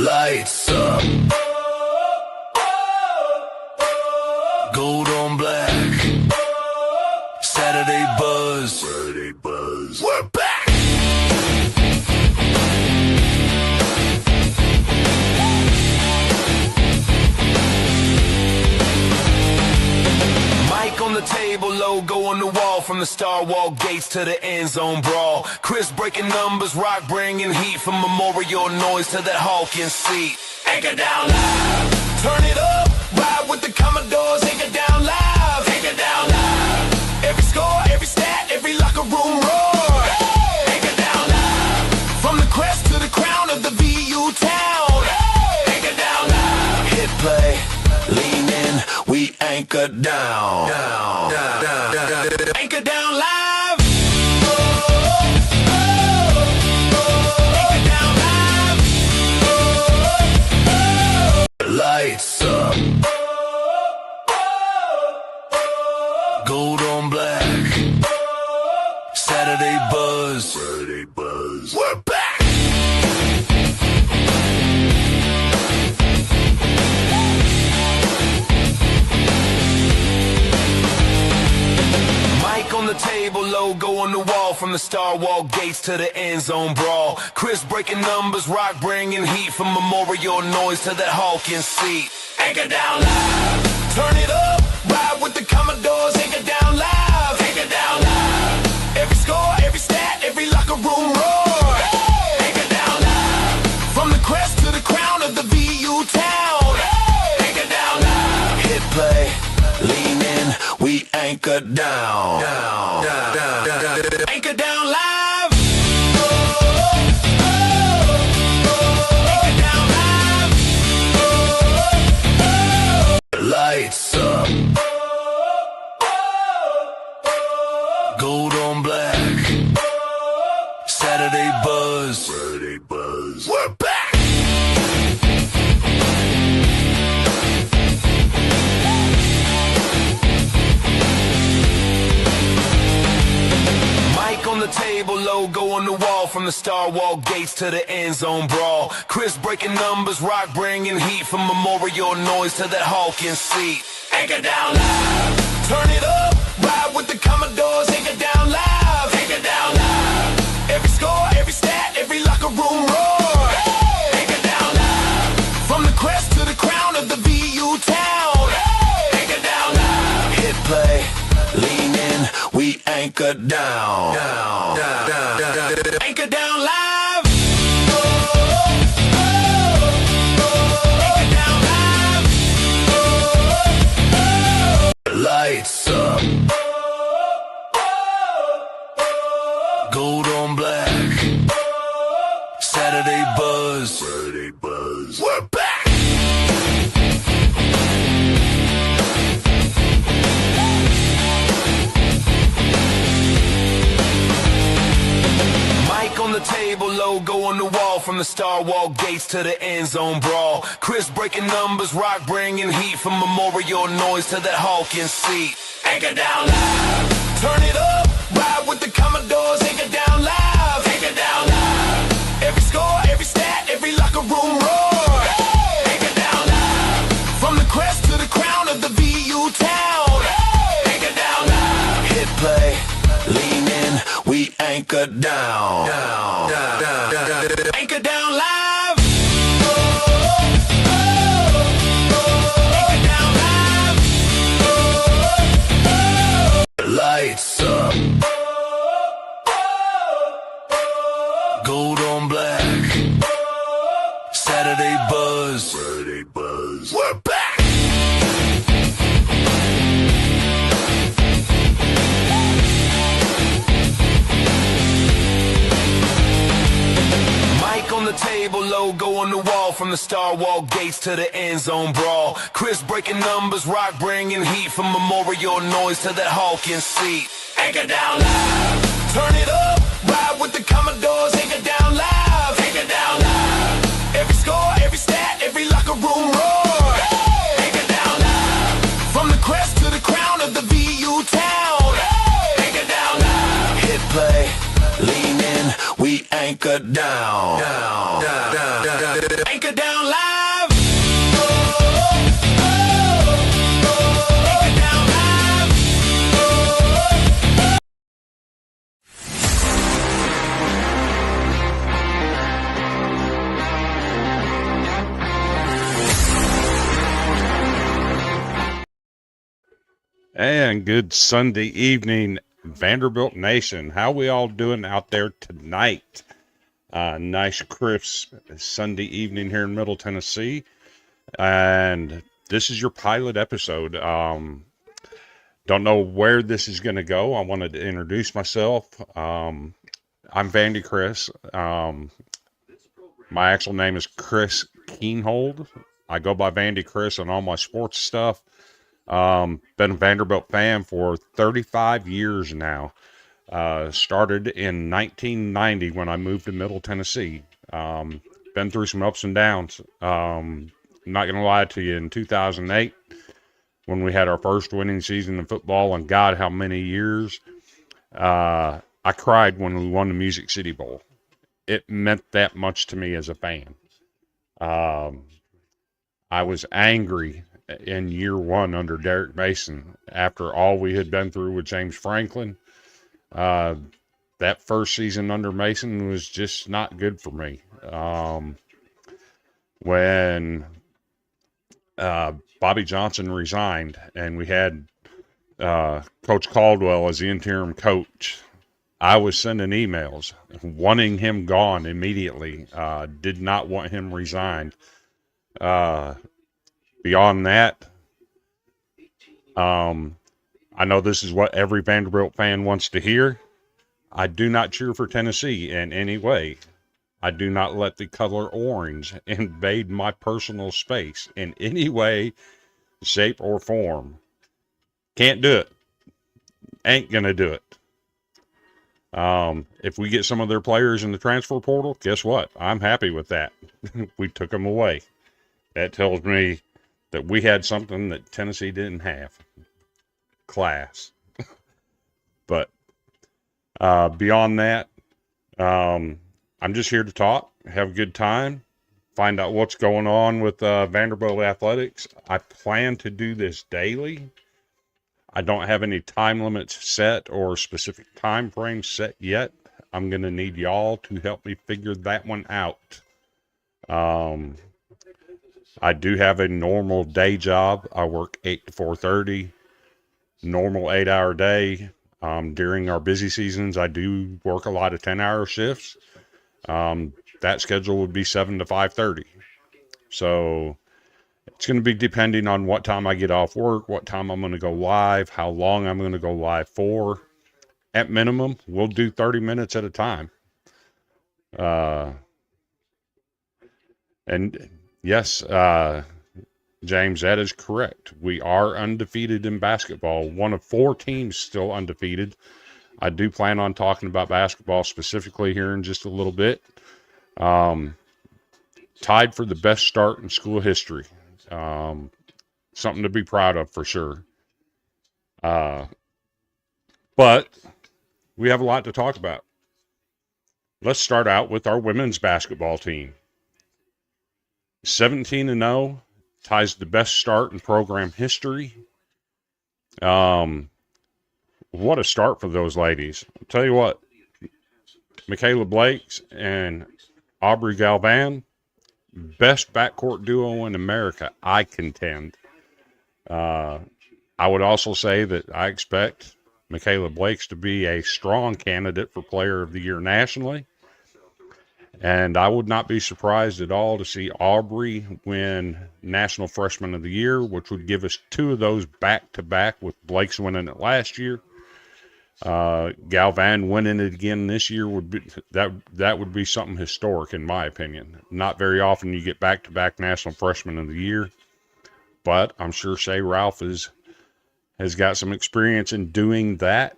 Lights up, gold on black, Saturday buzz, we're back. Mic on the table, logo on the wall, from the star wall gates to the end zone brawl. Chris breaking numbers, rock bringing heat, from memorial noise to that Hawking seat. Anchor down live, turn it up, ride with the Commodores. Anchor down live, anchor down live. Every score, every stat, every locker room roar. Anchor down live, from the crest to the crown of the VU town. Anchor down live, hit play, lean in, we anchor down. Anchor down live. Anchor down live. Lights up, gold on black, Saturday buzz, we're back. Mic on the table, logo on the wall, from the star wall gates to the end zone brawl. Chris breaking numbers, rock bringing heat, from memorial noise to that Hawking seat. Anchor down live, turn it up, ride with the Commodores. Anchor down live, anchor down live. Every score, every stat, every locker room roar. Anchor down live, from the crest to the crown of the VU town. Anchor down live, hit play, lean in, we anchor down. Anchor down live. Anchor down live. Lights up, gold on black, Saturday buzz, we're back. Mic on the table, logo on the wall, from the star wall gates to the end zone brawl. Chris breaking numbers, rock bringing heat, from memorial noise to that Hawking seat. Anchor down live, turn it up, ride with the Commodores. Anchor down live, anchor down live. Every score, every stat, every locker room roar. Anchor down live, from the crest to the crown of the VU town. Anchor down live, hit play, lean in, we anchor down. Anchor down live. Anchor down live. Lights up, gold on black, Saturday buzz, we're back. Mic on the table, logo on the wall, from the star wall gates to the end zone brawl. Chris breaking numbers, rock bringing heat, from memorial noise to that Hawking seat. Anchor down live, turn it up, ride with the Commodores. Anchor down live, anchor down live. Every score, every stat, every locker room roar. Anchor down live, from the crest to the crown of the VU town. Anchor down live, hit play, lean in, we anchor down. Anchor down live. Anchor down live. Lights up, gold on black, Saturday buzz, we're back. Mic on the table, logo on the wall, from the star wall gates to the end zone brawl. Chris breaking numbers, rock bringing heat, from memorial noise to that Hawking seat. Anchor down live, turn it up, ride with the Commodores. Anchor down live, anchor down live. Every score, every stat, every locker room roar. Anchor down live, from the crest to the crown of the VU town. Anchor down live, hit play, lean in, we anchor down. Anchor down live. Anchor down live. And good Sunday evening, Vanderbilt Nation. How we all doing out there tonight? Nice crisp Sunday evening here in Middle Tennessee. And this is your pilot episode. Don't know where this is going to go. I wanted to introduce myself. I'm Vandy Chris. My actual name is Chris Keenhold. I go by Vandy Chris on all my sports stuff. Been a Vanderbilt fan for 35 years now. Started in 1990 when I moved to Middle Tennessee. Been through some ups and downs. Not going to lie to you, in 2008, when we had our first winning season in football, and God, how many years, I cried when we won the Music City Bowl. It meant that much to me as a fan. I was angry in year one under Derek Mason after all we had been through with James Franklin. That first season under Mason was just not good for me. When Bobby Johnson resigned and we had Coach Caldwell as the interim coach, I was sending emails wanting him gone immediately. Did not want him resigned. Beyond that, I know this is what every Vanderbilt fan wants to hear. I do not cheer for Tennessee in any way. I do not let the color orange invade my personal space in any way, shape, or form. Can't do it. Ain't gonna do it. If we get some of their players in the transfer portal, guess what? I'm happy with that. We took them away. That tells me that we had something that Tennessee didn't have. Class. But beyond that, I'm just here to talk, have a good time, find out what's going on with Vanderbilt athletics. I plan to do this daily. I don't have any time limits set or specific time frames set yet. I'm going to need y'all to help me figure that one out. I do have a normal day job. I work 8 to 4:30, normal 8-hour day. During our busy seasons, I do work a lot of 10-hour shifts. That schedule would be 7 to 5:30. So it's going to be depending on what time I get off work, what time I'm going to go live, how long I'm going to go live for. At minimum, we'll do 30 minutes at a time. And yes, James, that is correct. We are undefeated in basketball. One of 4 teams still undefeated. I do plan on talking about basketball specifically here in just a little bit. Tied for the best start in school history. Something to be proud of for sure. But we have a lot to talk about. Let's start out with our women's basketball team. 17-0, ties the best start in program history. What a start for those ladies. I'll tell you what, Michaela Blakes and Aubrey Galvan, best backcourt duo in America, I contend. I would also say that I expect Michaela Blakes to be a strong candidate for Player of the Year nationally. And I would not be surprised at all to see Aubrey win National Freshman of the Year, which would give us 2 of those back-to-back, with Blake's winning it last year. Galvan winning it again this year would be that would be something historic in my opinion. Not very often you get back-to-back National Freshman of the Year, but I'm sure Shay Ralph has got some experience in doing that,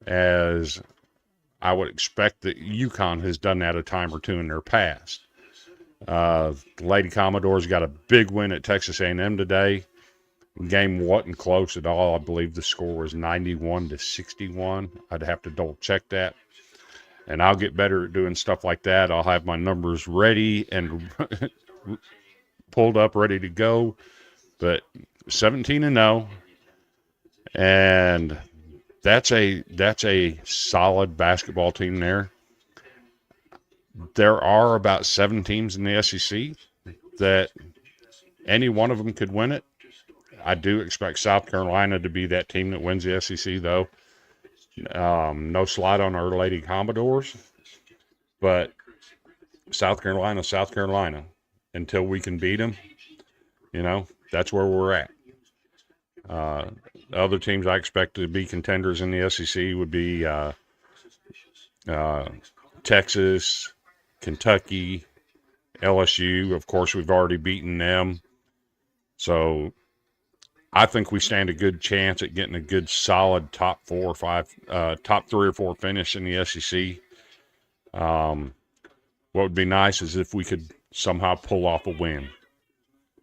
as I would expect that UConn has done that a time or two in their past. Lady Commodores got a big win at Texas A&M today. Game wasn't close at all. I believe the score was 91-61. I'd have to double check that. and I'll get better at doing stuff like that. I'll have my numbers ready and pulled up, ready to go. But 17-0, and that's a solid basketball team there. There are about 7 teams in the SEC that any one of them could win it. I do expect South Carolina to be that team that wins the SEC, though. No slide on our Lady Commodores, but South Carolina, until we can beat them, that's where we're at. Other teams I expect to be contenders in the SEC would be Texas, Kentucky, LSU. Of course, we've already beaten them. So I think we stand a good chance at getting a good solid top 3 or 4 finish in the SEC. What would be nice is if we could somehow pull off a win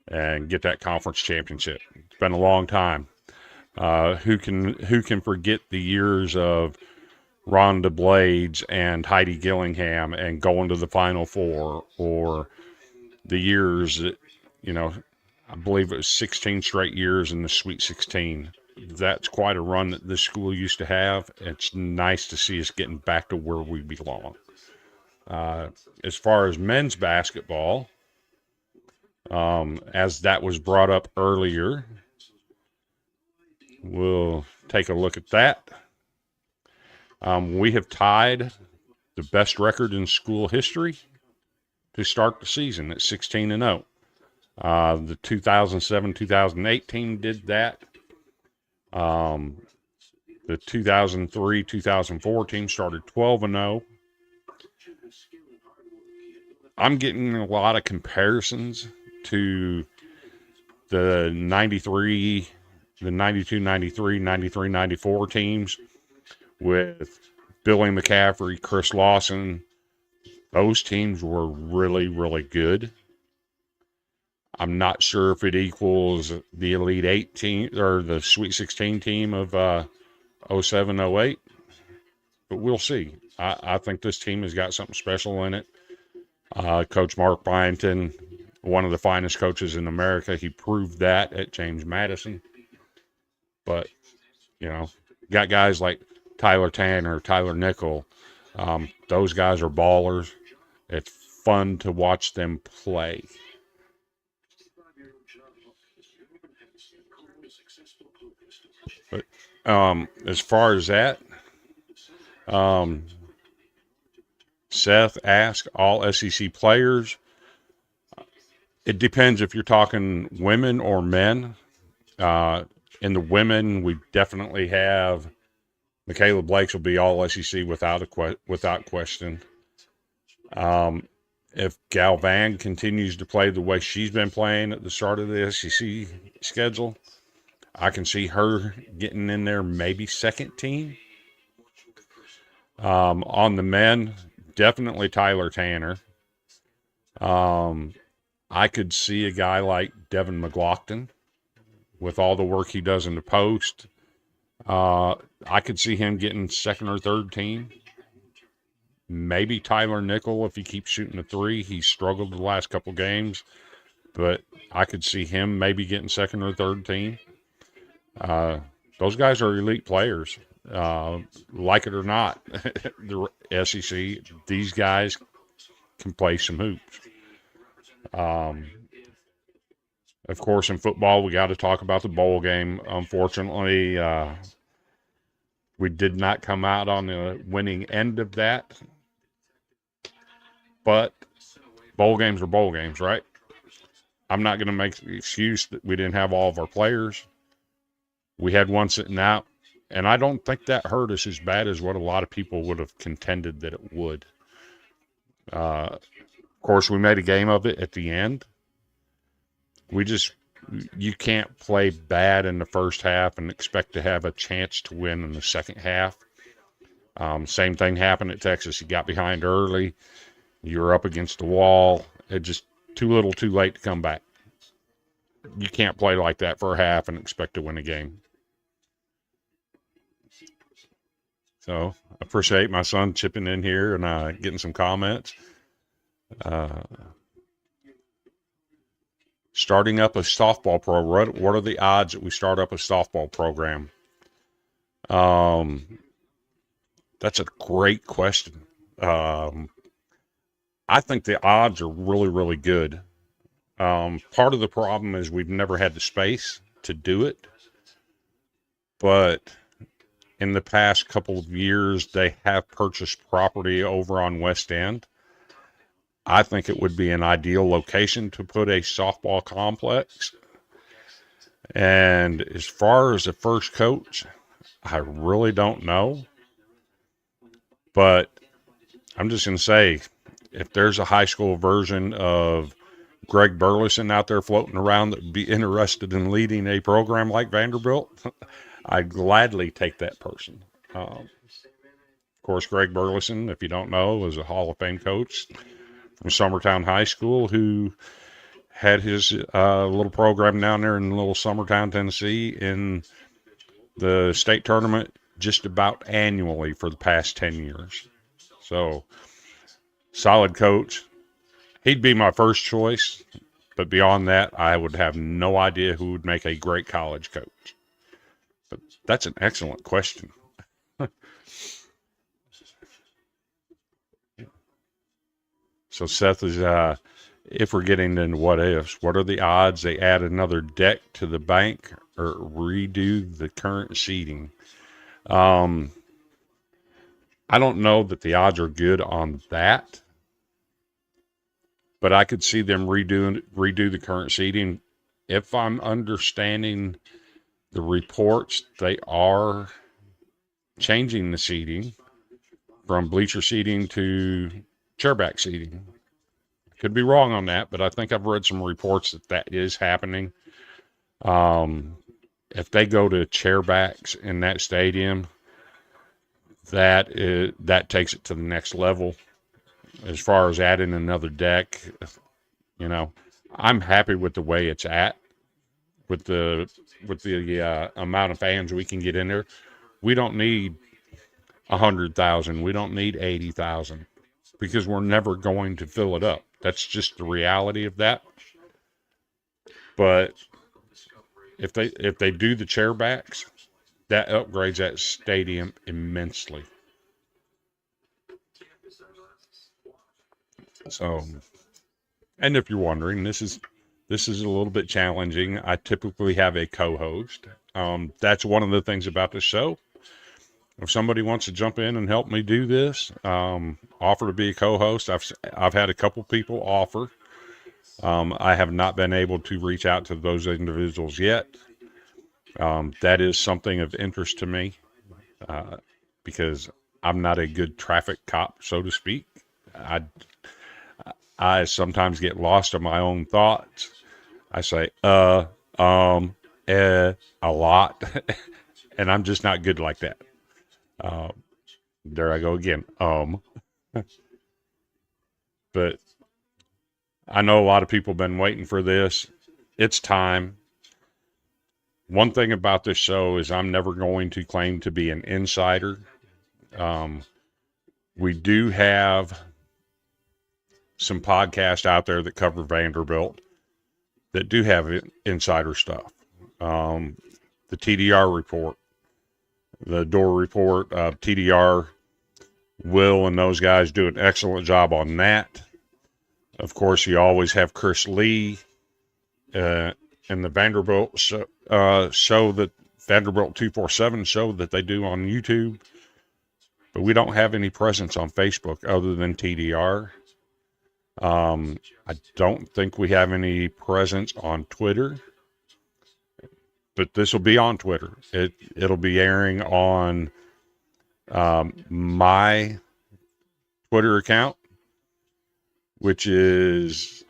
and get that conference championship. It's been a long time. Who can forget the years of Rhonda Blades and Heidi Gillingham and going to the Final Four, or the years that, I believe it was 16 straight years in the Sweet 16. That's quite a run that this school used to have. It's nice to see us getting back to where we belong. As far as men's basketball, as that was brought up earlier, we'll take a look at that. We have tied the best record in school history to start the season at 16-0. The 2007-2008 team did that. The 2003-2004 team started 12-0. I'm getting a lot of comparisons to the 93, the 92-93, 93-94 teams with Billy McCaffrey, Chris Lawson. Those teams were really, really good. I'm not sure if it equals the Elite 8 team or the Sweet 16 team of 07-08, but we'll see. I think this team has got something special in it. Coach Mark Byington, one of the finest coaches in America, he proved that at James Madison. But, got guys like Tyler Tanner, Tyler Nickel. Those guys are ballers. It's fun to watch them play. But as far as that, Seth asked all SEC players. It depends if you're talking women or men. In the women, we definitely have Michaela Blakes will be all SEC without question. If Galvan continues to play the way she's been playing at the start of the SEC schedule, I can see her getting in there, maybe second team. On the men, definitely Tyler Tanner. I could see a guy like Devin McLaughlin with all the work he does in the post. I could see him getting second or third team. Maybe Tyler Nickel if he keeps shooting the three. He's struggled the last couple games, but I could see him maybe getting second or third team. Those guys are elite players. Like it or not, the SEC, these guys can play some hoops. Of course, in football, we got to talk about the bowl game. Unfortunately, we did not come out on the winning end of that. But bowl games are bowl games, right? I'm not going to make the excuse that we didn't have all of our players. We had one sitting out, and I don't think that hurt us as bad as what a lot of people would have contended that it would. Of course, we made a game of it at the end. You can't play bad in the first half and expect to have a chance to win in the second half. Same thing happened at Texas. You got behind early. You were up against the wall. It just too little too late to come back. You can't play like that for a half and expect to win a game. So I appreciate my son chipping in here and getting some comments. Starting up a softball program. What are the odds that we start up a softball program? That's a great question. I think the odds are really, really good. Part of the problem is we've never had the space to do it, but in the past couple of years, they have purchased property over on West End. I think it would be an ideal location to put a softball complex. And as far as the first coach, I really don't know. But I'm just going to say, if there's a high school version of Greg Burleson out there floating around that would be interested in leading a program like Vanderbilt, I'd gladly take that person. Of course, Greg Burleson, if you don't know, was a Hall of Fame coach from Summertown High School who had his little program down there in little Summertown, Tennessee, in the state tournament just about annually for the past 10 years. So, solid coach. He'd be my first choice, but beyond that, I would have no idea who would make a great college coach. But that's an excellent question. So Seth is, if we're getting into what ifs, what are the odds they add another deck to the bank or redo the current seating? I don't know that the odds are good on that, but I could see them redo the current seating. If I'm understanding the reports, they are changing the seating from bleacher seating to chairback seating. Could be wrong on that, but I think I've read some reports that is happening. If they go to chairbacks in that stadium, that takes it to the next level. As far as adding another deck, I'm happy with the way it's at, with the amount of fans we can get in there. We don't need 100,000. We don't need 80,000 because we're never going to fill it up. That's just the reality of that. But if they do the chairbacks, that upgrades that stadium immensely. So, and if you're wondering, this is a little bit challenging. I typically have a co-host. That's one of the things about the show. If somebody wants to jump in and help me do this, offer to be a co-host. I've had a couple people offer. I have not been able to reach out to those individuals yet. That is something of interest to me because I'm not a good traffic cop, so to speak. I sometimes get lost in my own thoughts. I say, a lot, and I'm just not good like that. There I go again. But I know a lot of people have been waiting for this. It's time. One thing about this show is I'm never going to claim to be an insider. We do have some podcasts out there that cover Vanderbilt that do have insider stuff. The TDR report, the Door report, TDR, Will and those guys do an excellent job on that. Of course, you always have Chris Lee and the Vanderbilt show that Vanderbilt 247 show that they do on YouTube. But we don't have any presence on Facebook other than TDR. I don't think we have any presence on Twitter, but this will be on Twitter. It'll be airing on my Twitter account, which is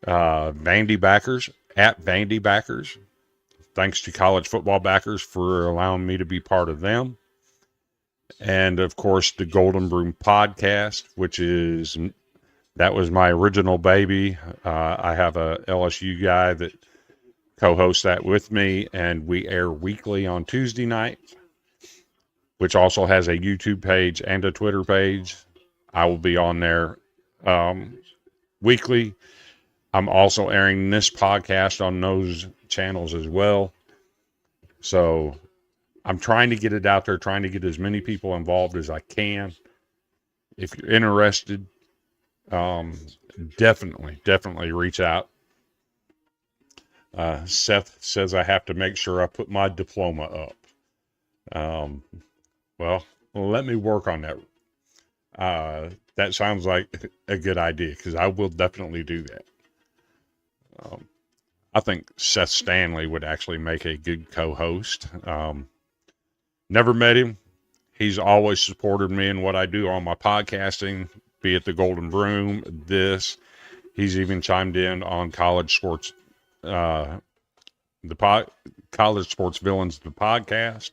Vandy Backers, at Vandy Backers. Thanks to College Football Backers for allowing me to be part of them. And, of course, the Golden Broom Podcast, that was my original baby. I have a LSU guy that co-hosts that with me, and we air weekly on Tuesday night which also has a YouTube page and a Twitter page. I will be on there weekly. I'm also airing this podcast on those channels as well. So I'm trying to get it out there, trying to get as many people involved as I can. If you're interested, definitely reach out. Seth says I have to make sure I put my diploma up. Well, let me work on that. That sounds like a good idea, because I will definitely do that. I think Seth Stanley would actually make a good co-host. Never met him. He's always supported me in what I do on my podcasting, be it the Golden Broom, this. He's even chimed in on College Sports, College Sports Villains, the podcast.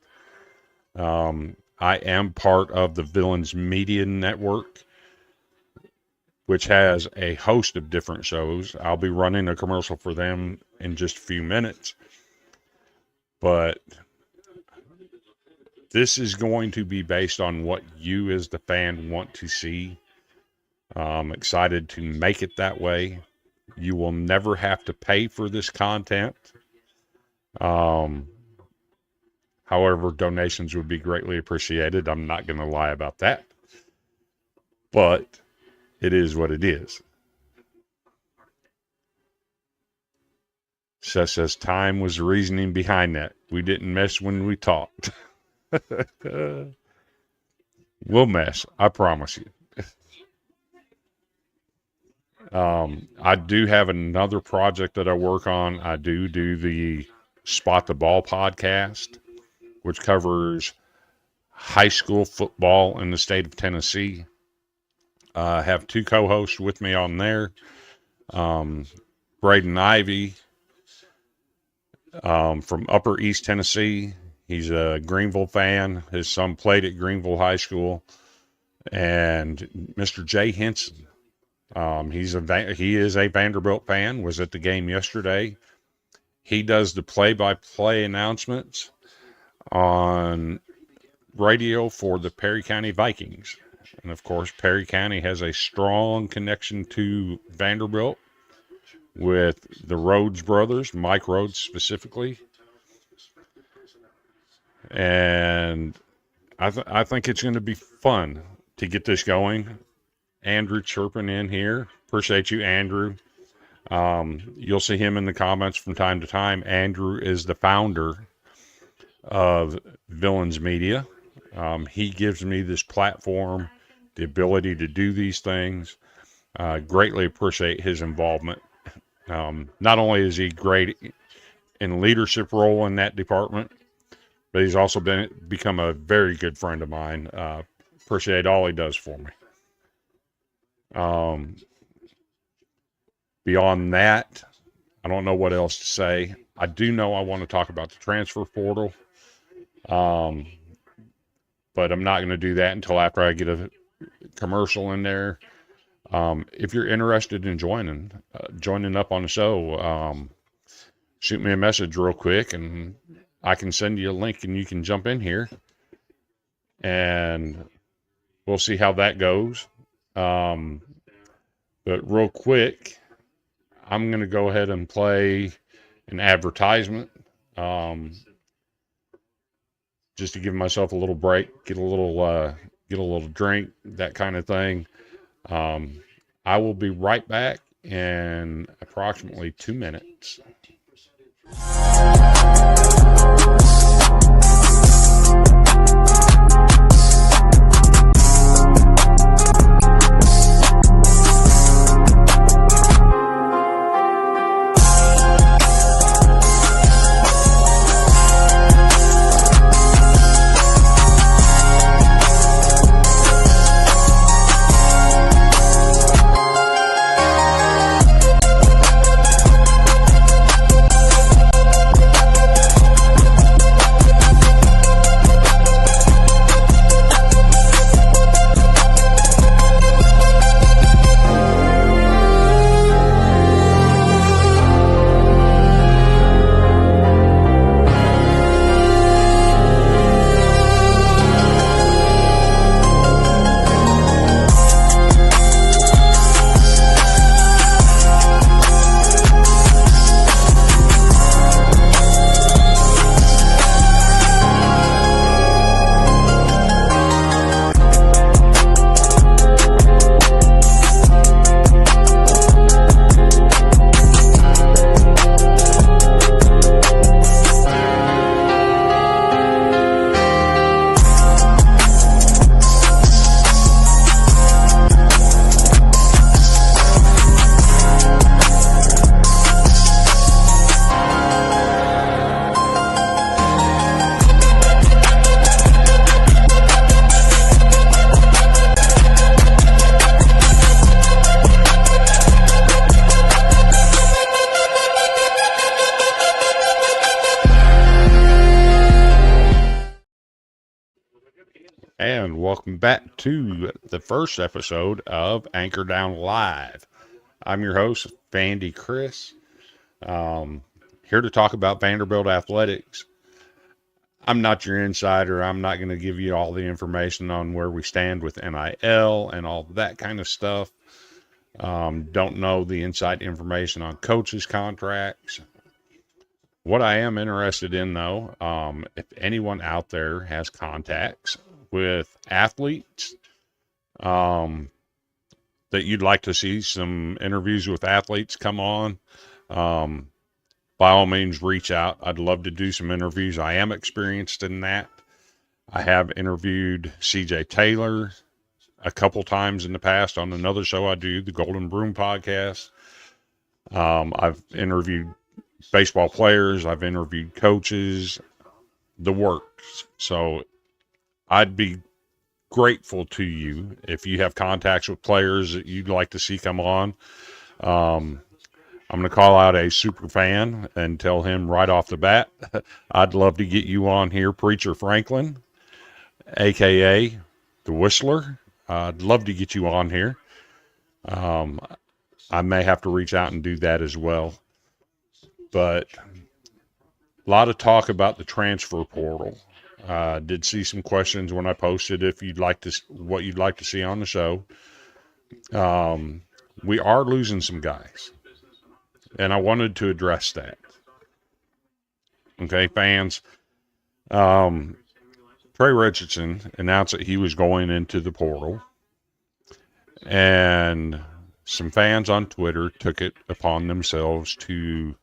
I am part of the Villains Media Network, which has a host of different shows. I'll be running a commercial for them in just a few minutes. But this is going to be based on what you as the fan want to see. I'm excited to make it that way. You will never have to pay for this content. However, donations would be greatly appreciated. I'm not going to lie about that. But it is what it is. Seth says time was the reasoning behind that. We didn't mess when we talked. We'll mess. I promise you. I do have another project that I work on. I do the Spot the Ball podcast, which covers high school football in the state of Tennessee. I have two co-hosts with me on there. Braden Ivy from Upper East Tennessee. He's a Greenville fan. His son played at Greenville High School. And Mr. Jay Henson. He is a Vanderbilt fan, was at the game yesterday. He does the play-by-play announcements on radio for the Perry County Vikings. And of course, Perry County has a strong connection to Vanderbilt with the Rhodes brothers, Mike Rhodes specifically. And I think it's going to be fun to get this going. Andrew chirping in here. Appreciate you, Andrew. You'll see him in the comments from time to time. Andrew is the founder of Villains Media. He gives me this platform, the ability to do these things. Greatly appreciate his involvement. Not only is he great in leadership role in that department, but he's also become a very good friend of mine. Appreciate all he does for me. Beyond that, I don't know what else to say. I do know I want to talk about the transfer portal. But I'm not going to do that until after I get a commercial in there. If you're interested in joining up on the show, shoot me a message real quick and I can send you a link and you can jump in here and we'll see how that goes. But real quick, I'm going to go ahead and play an advertisement, just to give myself a little break, get a little drink, that kind of thing. I will be right back in approximately 2 minutes. and welcome back to the first episode of Anchor Down Live. I'm your host, Vandy Chris, here to talk about Vanderbilt athletics. I'm not your insider. I'm not going to give you all the information on where we stand with NIL and all that kind of stuff. Don't know the inside information on coaches' contracts. What I am interested in, though, if anyone out there has contacts with athletes, that you'd like to see some interviews with athletes come on, by all means, reach out. I'd love to do some interviews. I am experienced in that. I have interviewed CJ Taylor a couple times in the past on another show I do, the Golden Broom podcast. I've interviewed baseball players. I've interviewed coaches, the works. So I'd be grateful to you if you have contacts with players that you'd like to see come on. I'm going to call out a super fan and tell him right off the bat, I'd love to get you on here, Preacher Franklin, a.k.a. the Whistler. I'd love to get you on here. I may have to reach out and do that as well. But a lot of talk about the transfer portal. Did see some questions when I posted if you'd like to, what you'd like to see on the show. We are losing some guys, and I wanted to address that. Okay, fans. Trey Richardson announced that he was going into the portal, and some fans on Twitter took it upon themselves to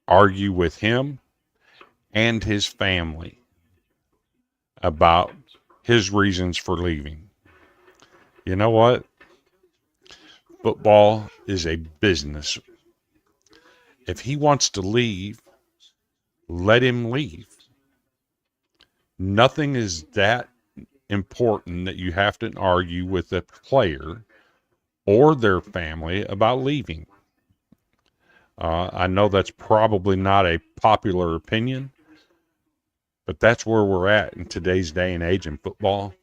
argue with him and his family about his reasons for leaving. You know what? Football is a business. If he wants to leave, let him leave. Nothing is that important that you have to argue with a player or their family about leaving. I know that's probably not a popular opinion, but that's where we're at in today's day and age in football.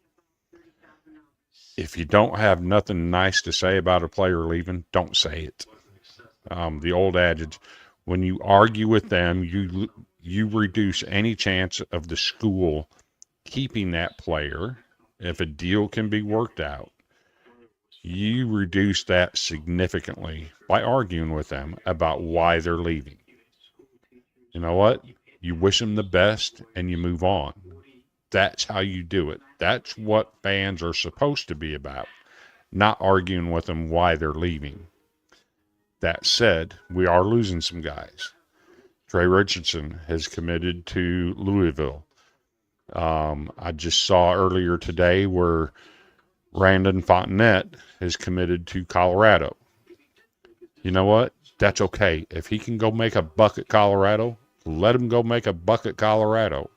If you don't have nothing nice to say about a player leaving, don't say it. The old adage, when you argue with them, you reduce any chance of the school keeping that player. If a deal can be worked out, you reduce that significantly by arguing with them about why they're leaving. You know what? You wish them the best and you move on. That's how you do it. That's what fans are supposed to be about, not arguing with them why they're leaving. That said, we are losing some guys. Trey Richardson has committed to Louisville. I just saw earlier today where Brandon Fontenette has committed to Colorado. You know what? That's okay. If he can go make a buck at Colorado, let him go make a buck at Colorado.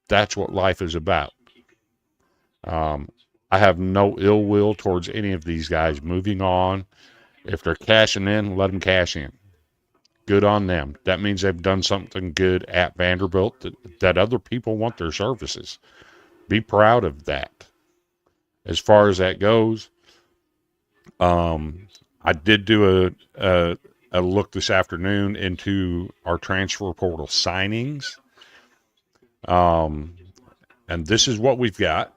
That's what life is about. I have no ill will towards any of these guys moving on. If they're cashing in, let them cash in. Good on them. That means they've done something good at Vanderbilt that other people want their services. Be proud of that. As far as that goes, I did do a look this afternoon into our transfer portal signings. And this is what we've got.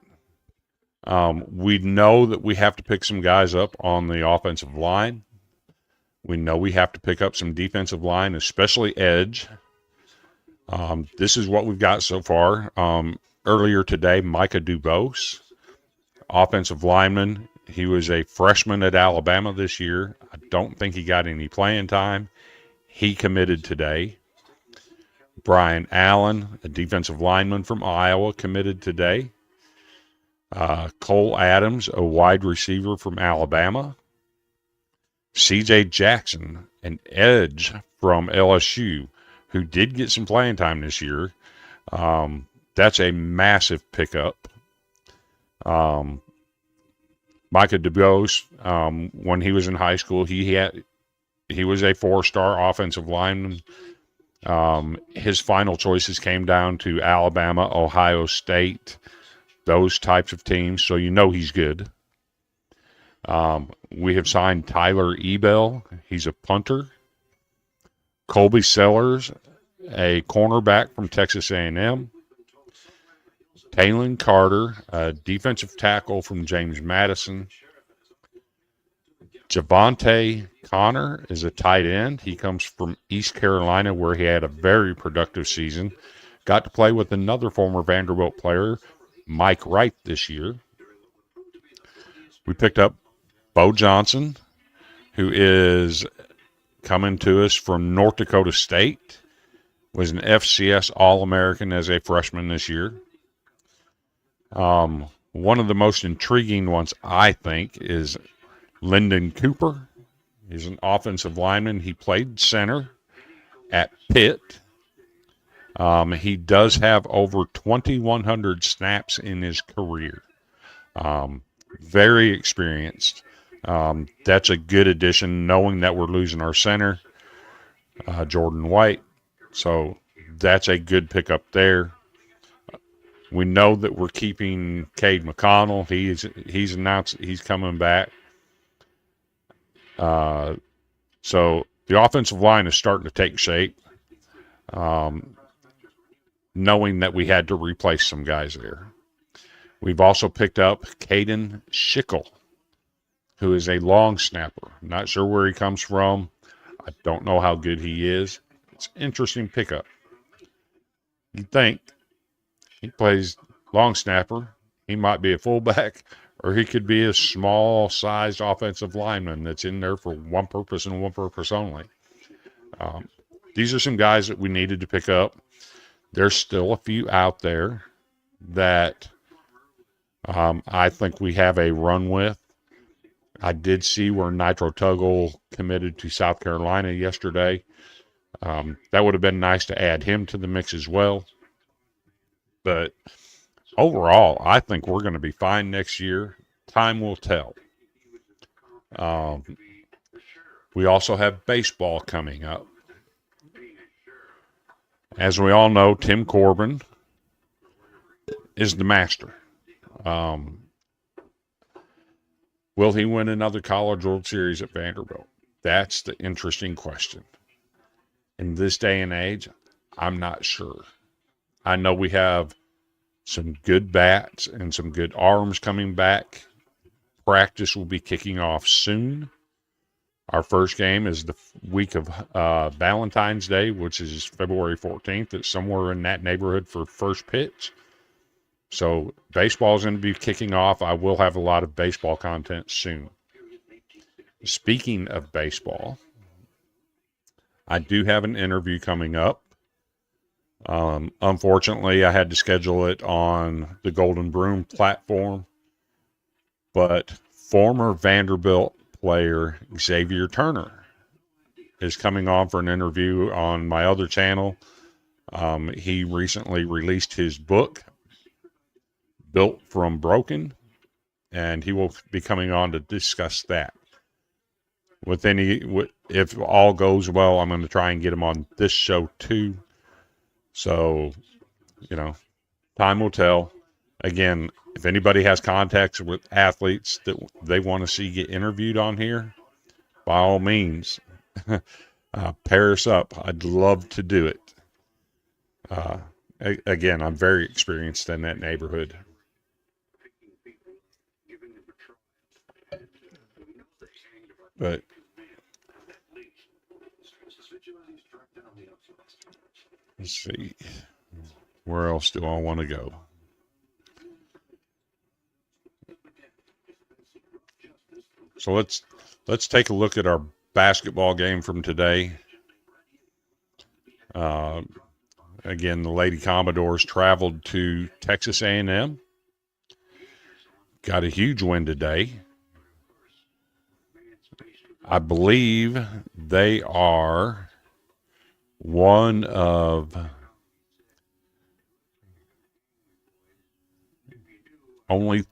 We know that we have to pick some guys up on the offensive line. We know we have to pick up some defensive line, especially edge. This is what we've got so far. Earlier today, Micah Dubose, offensive lineman. He was a freshman at Alabama this year. I don't think he got any playing time. He committed today. Brian Allen, a defensive lineman from Iowa, committed today. Cole Adams, a wide receiver from Alabama. C.J. Jackson, an edge from LSU, who did get some playing time this year. That's a massive pickup. Micah Dubose, when he was in high school, he was a 4-star offensive lineman. His final choices came down to Alabama, Ohio State, those types of teams, so you know he's good. We have signed Tyler Ebell. He's a punter. Colby Sellers, a cornerback from Texas A&M. Talon Carter, a defensive tackle from James Madison. Javante Connor is a tight end. He comes from East Carolina, where he had a very productive season. Got to play with another former Vanderbilt player, Mike Wright, this year. We picked up Bo Johnson, who is coming to us from North Dakota State. Was an FCS All-American as a freshman this year. One of the most intriguing ones, I think, is Lyndon Cooper. He's an offensive lineman. He played center at Pitt. He does have over 2,100 snaps in his career. Very experienced. That's a good addition, knowing that we're losing our center, Jordan White. So that's a good pickup there. We know that we're keeping Cade McConnell. He's announced he's coming back. So the offensive line is starting to take shape, knowing that we had to replace some guys there. We've also picked up Caden Schickel, who is a long snapper. Not sure where he comes from. I don't know how good he is. It's an interesting pickup. You'd think he plays long snapper. He might be a fullback, or he could be a small-sized offensive lineman that's in there for one purpose and one purpose only. These are some guys that we needed to pick up. There's still a few out there that I think we have a run with. I did see where Nitro Tuggle committed to South Carolina yesterday. That would have been nice to add him to the mix as well. But overall, I think we're going to be fine next year. Time will tell. We also have baseball coming up. As we all know, Tim Corbin is the master. Will he win another College World Series at Vanderbilt? That's the interesting question. In this day and age, I'm not sure. I know we have some good bats and some good arms coming back. Practice will be kicking off soon. Our first game is the week of Valentine's Day, which is February 14th. It's somewhere in that neighborhood for first pitch. So baseball is going to be kicking off. I will have a lot of baseball content soon. Speaking of baseball, I do have an interview coming up. Unfortunately, I had to schedule it on the Golden Broom platform, but former Vanderbilt player Xavier Turner is coming on for an interview on my other channel. He recently released his book, Built from Broken, and he will be coming on to discuss that. If all goes well, I'm going to try and get him on this show too. So, time will tell. Again, if anybody has contacts with athletes that they want to see get interviewed on here, by all means, pair us up. I'd love to do it. Again, I'm very experienced in that neighborhood. But let's see. Where else do I want to go? So let's take a look at our basketball game from today. Again, the Lady Commodores traveled to Texas A&M. Got a huge win today. I believe they are one of only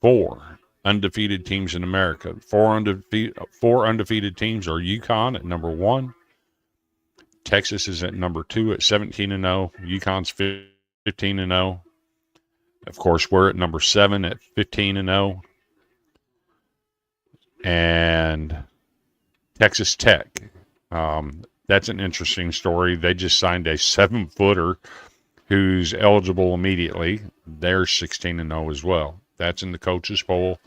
four undefeated teams in America. Four undefeated teams are UConn at number 1. Texas is at number 2 at 17-0. UConn's 15-0. Of course, we're at number 7 at 15-0. And Texas Tech. That's an interesting story. They just signed a 7-footer who's eligible immediately. They're 16-0 as well. That's in the coaches poll,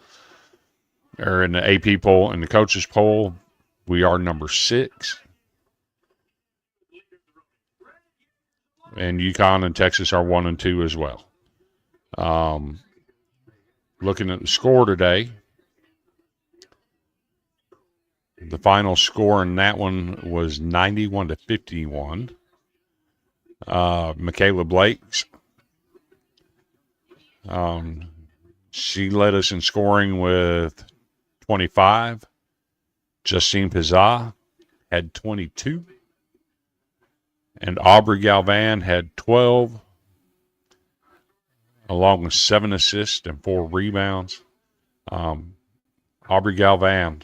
or in the AP poll. In the coaches poll, we are number 6. And UConn and Texas are 1 and 2 as well. Looking at the score today, the final score in that one was 91-51. Michaela Blake's. She led us in scoring with 25. Justine Pizza had 22. And Aubrey Galvan had 12, along with 7 assists and 4 rebounds. Aubrey Galvan,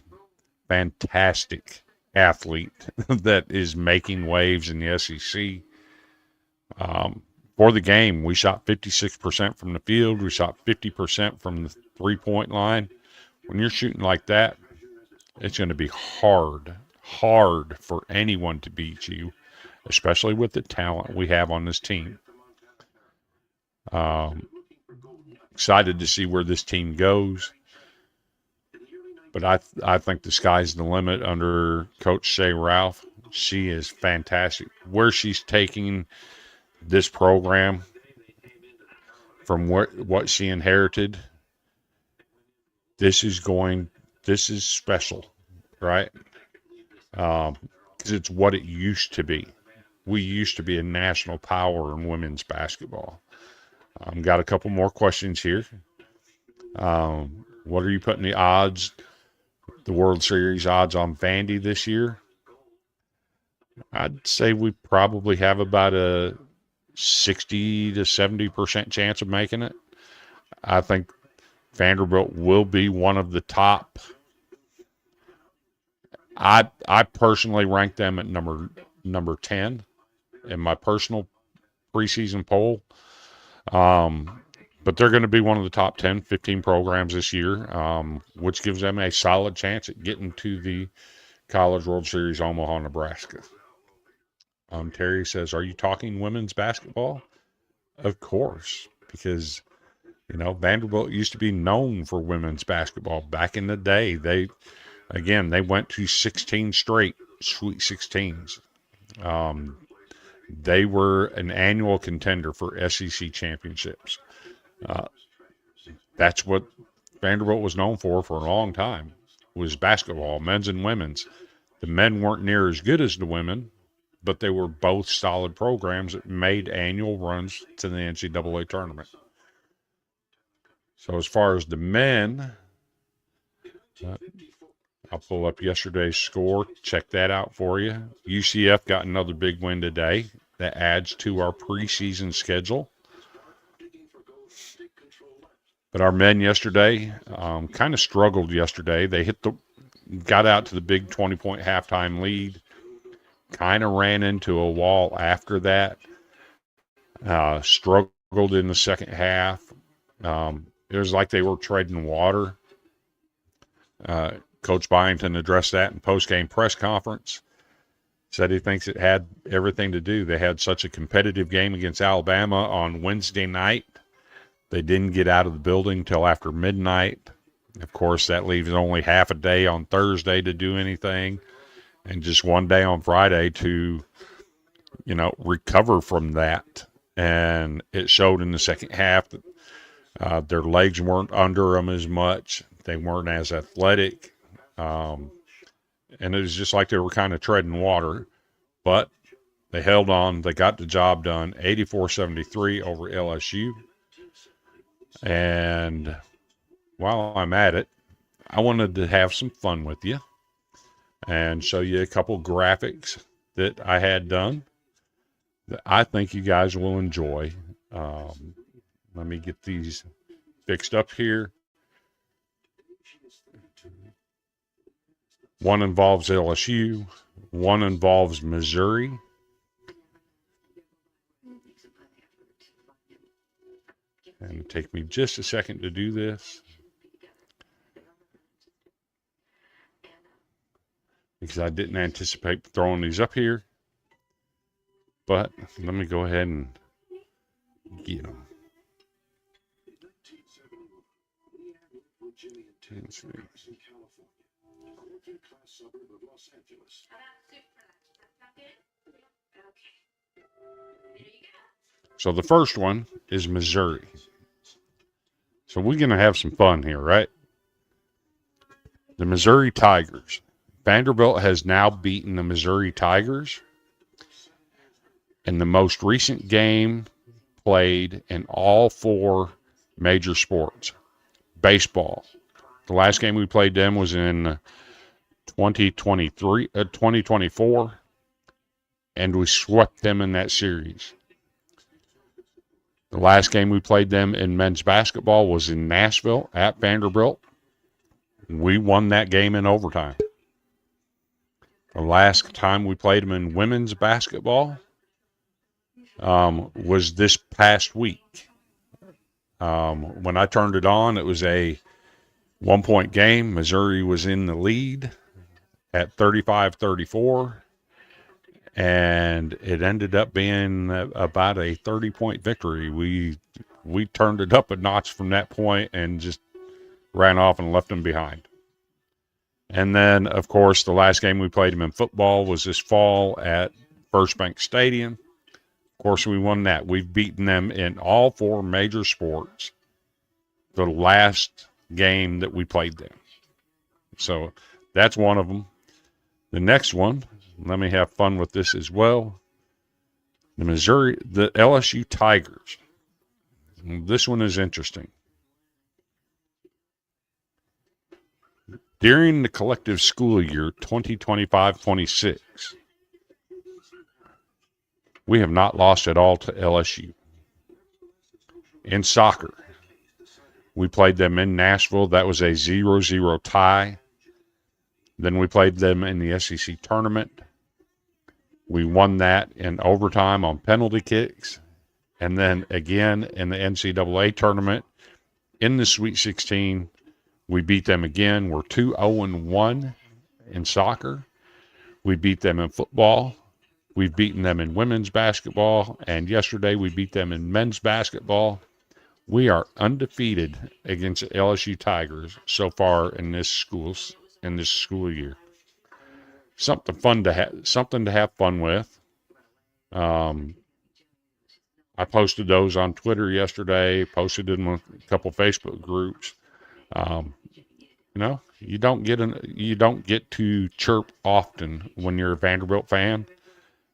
fantastic athlete that is making waves in the SEC. For the game, we shot 56% from the field. We shot 50% from the three-point line. When you're shooting like that, it's going to be hard for anyone to beat you, especially with the talent we have on this team. Excited to see where this team goes. But I think the sky's the limit under Coach Shea Ralph. She is fantastic. Where she's taking this program from what she inherited, this is special, right? Because it's what it used to be. We used to be a national power in women's basketball. Got a couple more questions here. What are you putting the odds, the World Series odds on Vandy this year? I'd say we probably have about a 60 to 70% chance of making it. I think Vanderbilt will be one of the top. I personally rank them at number 10 in my personal preseason poll. But they're going to be one of the top 10, 15 programs this year, which gives them a solid chance at getting to the College World Series Omaha, Nebraska. Terry says, are you talking women's basketball? Of course, because, Vanderbilt used to be known for women's basketball. Back in the day, they went to 16 straight Sweet 16s. They were an annual contender for SEC championships. That's what Vanderbilt was known for a long time, was basketball, men's and women's. The men weren't near as good as the women, but they were both solid programs that made annual runs to the NCAA tournament. So as far as the men, I'll pull up yesterday's score, check that out for you. UCF got another big win today. That adds to our preseason schedule. But our men yesterday kind of struggled yesterday. They got out to the big 20-point halftime lead, kind of ran into a wall after that, struggled in the second half. It was like they were treading water. Coach Byington addressed that in post-game press conference. Said he thinks it had everything to do. They had such a competitive game against Alabama on Wednesday night. They didn't get out of the building till after midnight. Of course, that leaves only half a day on Thursday to do anything, and just one day on Friday to, recover from that. And it showed in the second half that their legs weren't under them as much. They weren't as athletic. And it was just like they were kind of treading water. But they held on. They got the job done, 84-73 over LSU. And while I'm at it, I wanted to have some fun with you and show you a couple graphics that I had done that I think you guys will enjoy. Let me get these fixed up here. One involves LSU. One involves Missouri. And it'll take me just a second to do this, because I didn't anticipate throwing these up here. But let me go ahead and get them. So the first one is Missouri. So we're going to have some fun here, right? The Missouri Tigers. Vanderbilt has now beaten the Missouri Tigers in the most recent game played in all four major sports. Baseball. The last game we played them was in 2024, and we swept them in that series. The last game we played them in men's basketball was in Nashville at Vanderbilt. We won that game in overtime. The last time we played them in women's basketball was this past week. When I turned it on, it was a 1-point game. Missouri was in the lead at 35-34, and it ended up being about a 30-point victory. We turned it up a notch from that point and just ran off and left them behind. And then, of course, the last game we played them in football was this fall at First Bank Stadium. Of course, we won that. We've beaten them in all four major sports the last game that we played them. So that's one of them. The next one, let me have fun with this as well. The LSU Tigers. This one is interesting. During the collective school year 2025-26, we have not lost at all to LSU. In soccer, we played them in Nashville. That was a 0-0 tie. Then we played them in the SEC tournament. We won that in overtime on penalty kicks. And then again in the NCAA tournament, in the Sweet 16, we beat them again. We're 2-0-1 in soccer. We beat them in football. We've beaten them in women's basketball. And yesterday we beat them in men's basketball. We are undefeated against the LSU Tigers so far in this school year. Something to have fun with. I posted those on Twitter yesterday. Posted in a couple Facebook groups. You don't get to chirp often when you're a Vanderbilt fan,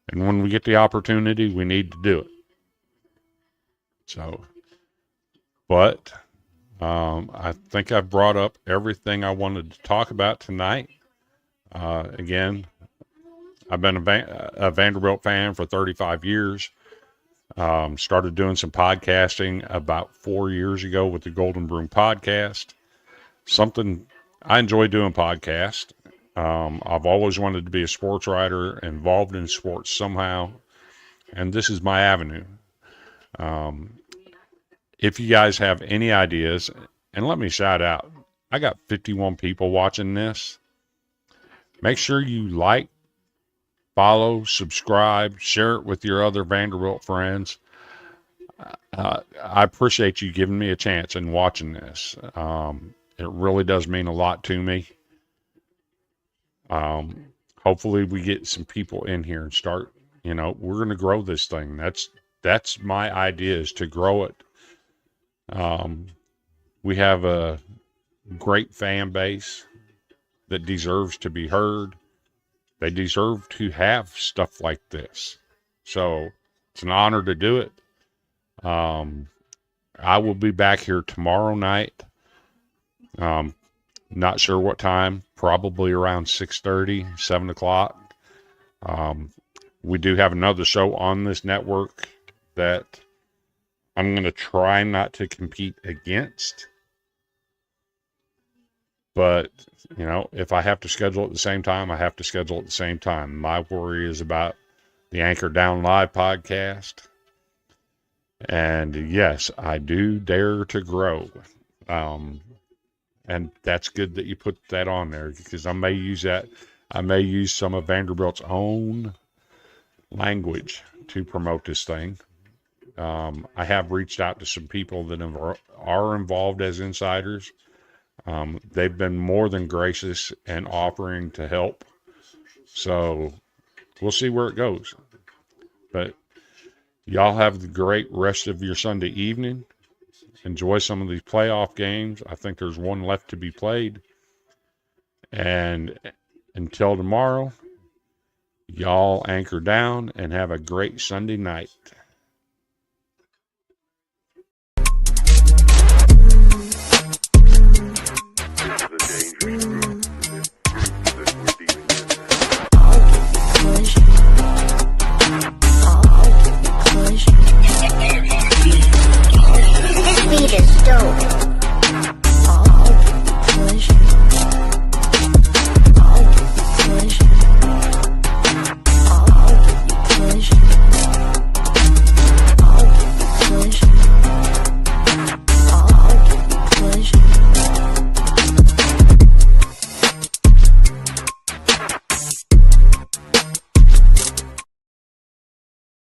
and when we get the opportunity, we need to do it. So, but I think I've brought up everything I wanted to talk about tonight. Again, I've been a Vanderbilt fan for 35 years. Started doing some podcasting about 4 years ago with the Golden Broom podcast. Something I enjoy doing podcasts. I've always wanted to be a sports writer, involved in sports somehow, and this is my avenue. If you guys have any ideas, and let me shout out, I got 51 people watching this. Make sure you like, follow, subscribe, share it with your other Vanderbilt friends. I appreciate you giving me a chance and watching this. It really does mean a lot to me. Hopefully we get some people in here and start, we're going to grow this thing. That's my idea, is to grow it. We have a great fan base that deserves to be heard. They deserve to have stuff like this. So it's an honor to do it. I will be back here tomorrow night. Not sure what time, probably around 6:30, 7 o'clock. We do have another show on this network that I'm going to try not to compete against. But, if I have to schedule at the same time, I have to schedule at the same time. My worry is about the Anchor Down Live podcast. And yes, I do dare to grow. And that's good that you put that on there, because I may use that. I may use some of Vanderbilt's own language to promote this thing. I have reached out to some people that are involved as insiders. They've been more than gracious and offering to help. So we'll see where it goes. But y'all have the great rest of your Sunday evening. Enjoy some of these playoff games. I think there's one left to be played. And until tomorrow, y'all anchor down and have a great Sunday night.